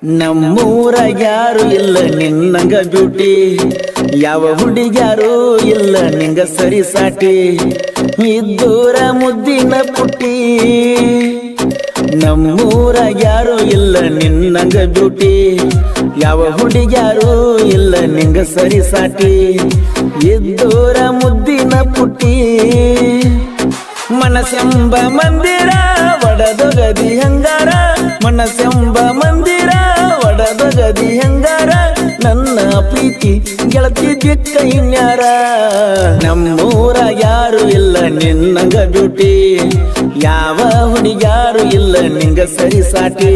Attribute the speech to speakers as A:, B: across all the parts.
A: ನಮ್ಮೂರಾಗ ಯಾರು ಇಲ್ಲ ನಿನ್ನಂಗ ಬ್ಯೂಟಿ, ಯಾವ ಹುಡುಗ್ಯಾರು ಇಲ್ಲ ನಿಂಗ ಸರಿ ಸಾಟಿ, ಇದ್ದೂರ ಮುದ್ದಿನ ಪುಟ್ಟಿ. ನಮ್ಮೂರಾಗ ಯಾರು ಇಲ್ಲ ನಿನ್ನಂಗ ಬ್ಯೂಟಿ, ಯಾವ ಹುಡುಗ್ಯಾರು ಇಲ್ಲ ನಿಂಗ ಸರಿ ಸಾಟಿ, ಇದ್ದೂರ ಮುದ್ದಿನ ಪುಟ್ಟಿ. ಮನಸೆಂಬ ಮಂದಿರ ಒಡದೊಗದಿ ಹಂಗಾರ, ಮನಸೆಂಬ ಮಂದಿರ ಒಡದೊಗದಿ ಹಂಗಾರ, ನನ್ನ ಪ್ರೀತಿ ಗೆಳತಿ ದಿಕ್ಕ ಇನ್ಯಾರ. ನಮ್ಮೂರ ಯಾರು ಇಲ್ಲ ನಿನ್ನಂಗ ಬ್ಯೂಟಿ, ಯಾವ ಹುಡುಗ್ಯಾರು ಇಲ್ಲ ನಿಂಗ ಸರಿ ಸಾಟಿ,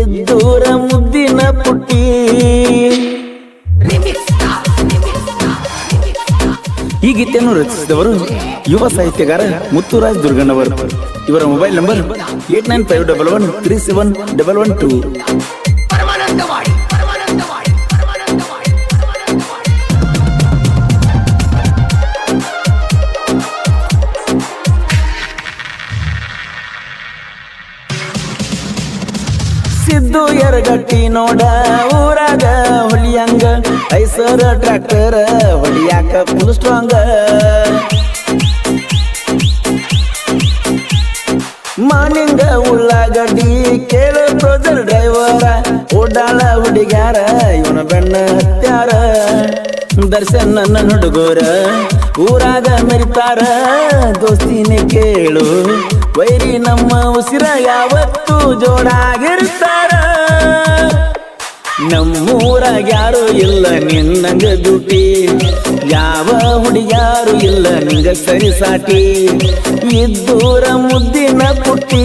A: ಇದ್ದೂರ ಮುದ್ದಿನ ಪುಟ್ಟಿ. ಈ ಗೀತೆಯನ್ನು ರಚಿಸಿದವರು ಯುವ ಸಾಹಿತ್ಯಗಾರ ಮುತ್ತುರಾಜ್ ದುರ್ಗಣ್ಣವರು. ಇವರ ಮೊಬೈಲ್ ನಂಬರ್ 8951137112. ಸಿದ್ದು ಎರಗಟ್ಟಿ ನೋಡ ಊರಾಗ ಹೊಲಿಯಂಗ, ಐಸರ ಟ್ರ್ಯಾಕ್ಟರ್ ಹೊಲಿಯಾಕ ಫುಲ್ ಸ್ಟ್ರಾಂಗ್. ಮಾನಿಂಗ ಉಳ್ಳಾಗಡ್ಡಿ ಕೇಳ ಕ್ರೋಸರ್ ಡ್ರೈವರ, ಓಡಾಳ ಹುಡುಗ್ಯಾರ ಇವನ ಬೆಣ್ಣ ಹತ್ಯಾರ. ದರ್ಶನ್ ನನ್ನ ಹುಡುಗರ ಊರಾಗ ಮೆರಿತಾರ, ದೋಸ್ತಿನೇ ಕೇಳು ವೈರಿ ನಮ್ಮ ಉಸಿರ ಯಾವತ್ತು ಜೋಡಾಗಿರ್ತಾರ. ನಮ್ಮೂರಾಗ ಯಾರು ಇಲ್ಲ ನಿನ್ನಂಗ ಬ್ಯೂಟಿ, ಯಾವ ಹುಡುಗ್ಯಾರು ಇಲ್ಲ ನಿಂಗ ಸರಿ ಸಾಟಿ, ಇದ್ದೂರ ಮುದ್ದಿನ ಪುಟ್ಟಿ.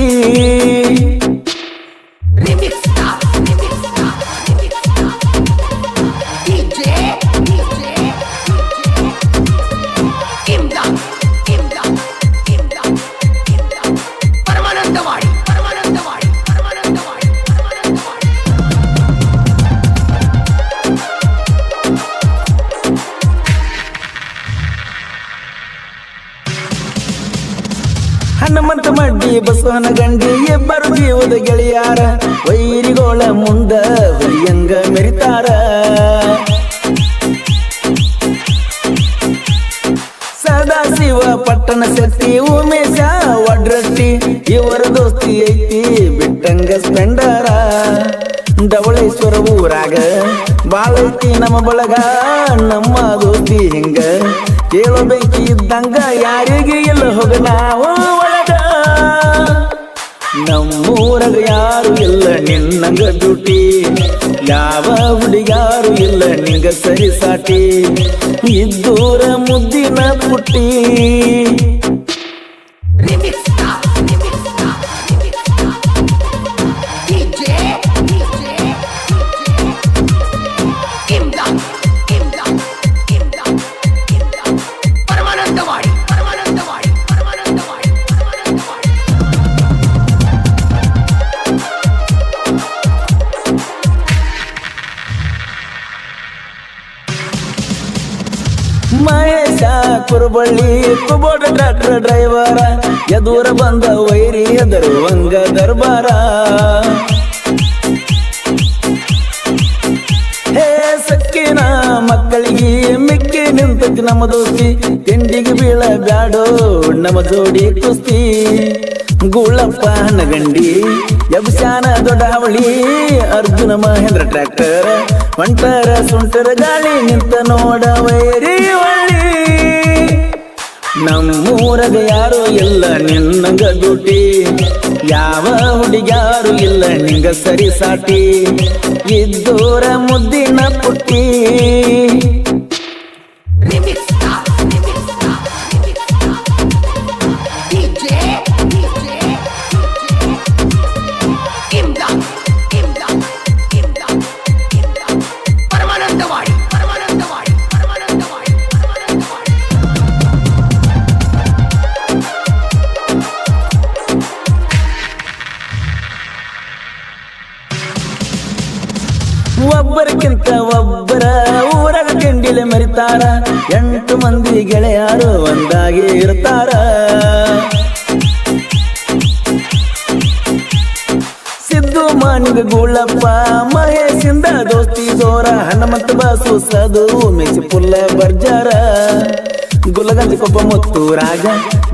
A: ಹನುಮಂತ ಮಡ್ಡಿ ಬಸವನ ಗಂಡಿ ಇಬ್ಬರು ಜೀವದ ಗೆಳೆಯಾರ, ವೈರಿಗೋಳ ಮುಂದ ಹುಲಿಯಂಗ ಮೆರಿತಾರ. ಸದಾಶಿವ ಪಟ್ಟಣ ಶೆಟ್ಟಿ ಉಮೇಶ ವಡ್ರಟ್ಟಿ, ಇವರ ದೋಸ್ತಿ ಐತಿ ಬಿಟ್ಟಂಗ ಸ್ಪೆಂಡರ. ಧವಳೇಶ್ವರ ಊರಾಗ ಬಾಳೈತಿ ನಮ್ಮ ಬಳಗ, ನಮ್ಮ ದೋಸ್ತಿ ಹಿಂಗ ಕೇಳೋ ಬೆಂಕಿ ಇದ್ದಂಗ ಯಾರಿಗೆ ಇಲ್ಲ ಹೋಗ ನಾವು ಒಳಗ. ನಮ್ಮೂರಾಗ ಯಾರು ಇಲ್ಲ ನಿನ್ನಂಗ ಬ್ಯೂಟಿ, ಯಾವ ಹುಡುಗ್ಯಾರು ಇಲ್ಲ ನಿಂಗ ಸರಿ ಸಾಟಿ, ಇದ್ದೂರ ಮುದ್ದಿನ ಪುಟ್ಟಿ. ಮಹೇಶ ಕುರುಬಳ್ಳಿ ಕುಬೋಟ ಟ್ರ್ಯಾಕ್ಟರ್ ಡ್ರೈವರ, ಎದೂರ ಬಂದ ವೈರಿ ಎದರುವಂಗ ದರ್ಬಾರ. ಹೇ ಸಕ್ಕಿನ ಮಕ್ಕಳಿಗೆ ಮಿಕ್ಕಿ ನಿಂತೈತಿ ನಮ್ಮ ದೋಸ್ತಿ, ತಿಂಡಿಗೆ ಬೀಳ ಬ್ಯಾಡೋ ನಮ್ಮ ಜೋಡಿ ಕುಸ್ತಿ. ಗುಳಪ್ಪ ನಗಂಡಿ ಯಬ್ಶಾನ ದೊಡ್ಡಾವಳಿ, ಅರ್ಜುನ ಮಹೇಂದ್ರ ಟ್ರ್ಯಾಕ್ಟರ್ ಹೊಂಟರ ಸುಂಟರ ಗಾಳಿ ನಿಂತ ನೋಡ ವೈರಿ ಒಳ್ಳಿ. ನಮ್ಮೂರಾಗ ಯಾರು ಇಲ್ಲ ನಿನ್ನಂಗ ಬ್ಯೂಟಿ, ಯಾವ ಹುಡುಗ್ಯಾರು ಇಲ್ಲ ನಿಂಗ ಸರಿ ಸಾಟಿ, ಇದ್ದೂರ ಮುದ್ದಿನ ಪುಟ್ಟಿ. ಒಬ್ಬರಿಗಿಂತ ಒಬ್ಬರ ಊರಾಗ ತಿಂಡಿಲೆ ಮರಿತಾರ, 8 ಮಂದಿ ಗೆಳೆಯರು ಒಂದಾಗಿ ಇರ್ತಾರ. ಸಿದ್ದು ಮಾನಿಗ ಗುಳಪ್ಪ ಮಹೇಶಿಂದ ದೋಸ್ತಿ ದೋರ ಹನುಮಂತ ಬಾಸು ಸದು ಮೆಚ್ಚಿ ಪುಲ್ಲ ಬರ್ಜಾರ ಗುಲಗಂಜಿ ಕೊಬ್ಬ ಮುತ್ತು ರಾಜ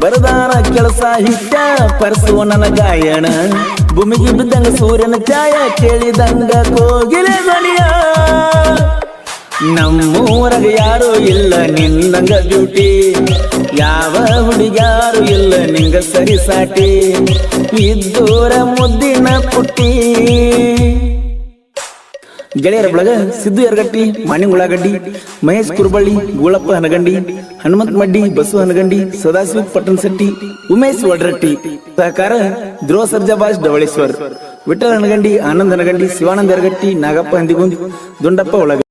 A: ಬರದಾನ ಕೆಲಸ ಹಿಟ್ಟ ಪರಸುವ ನನ್ನ ಗಾಯಣ ಭೂಮಿಗೆ ಬಿದ್ದಂಗ ಸೂರ್ಯನ ಛಾಯ ಕೇಳಿದಂಗ ಕೋಗಿಲೆ ಧ್ವನಿಯ ನಮ್ಮೂರಗ ಯಾರು ಇಲ್ಲ ನಿನ್ನಂಗ ಬ್ಯೂಟಿ ಯಾವ ಹುಡುಗ್ಯಾರು ಇಲ್ಲ ನಿಂಗ ಸರಿ ಸಾಟಿ ಇದ್ದೂರ ಮುದ್ದಿನ ಪುಟ್ಟಿ ಗೆಳೆಯರ ಬಳಗ ಸಿದ್ದು ಯರಗಟ್ಟಿ ಮಾಣಿಂಗ್ ಉಳ್ಳಾಗಡ್ಡಿ ಮಹೇಶ್ ಕುರುಬಳ್ಳಿ ಗೂಳಪ್ಪ ಹನಗಂಡಿ ಹನುಮಂತ ಮಡ್ಡಿ ಬಸು ಹನಗಂಡಿ ಸದಾಶಿವ ಪಟ್ಟಣಶೆಟ್ಟಿ ಉಮೇಶ್ ವಡ್ರಟ್ಟಿ ಸಹಕಾರ ಧ್ರುವ ಸರ್ಜಾಬಾಸ್ ಡವಳೇಶ್ವರ್ ವಿಠಲ್ ಹನಗಂಡಿ ಆನಂದ್ ಹನಗಂಡಿ ಶಿವಾನಂದ ಯರಗಟ್ಟಿ ನಾಗಪ್ಪ ಹಂದಿಗುಂದ್ ದುಂಡಪ್ಪ ಒಳಗ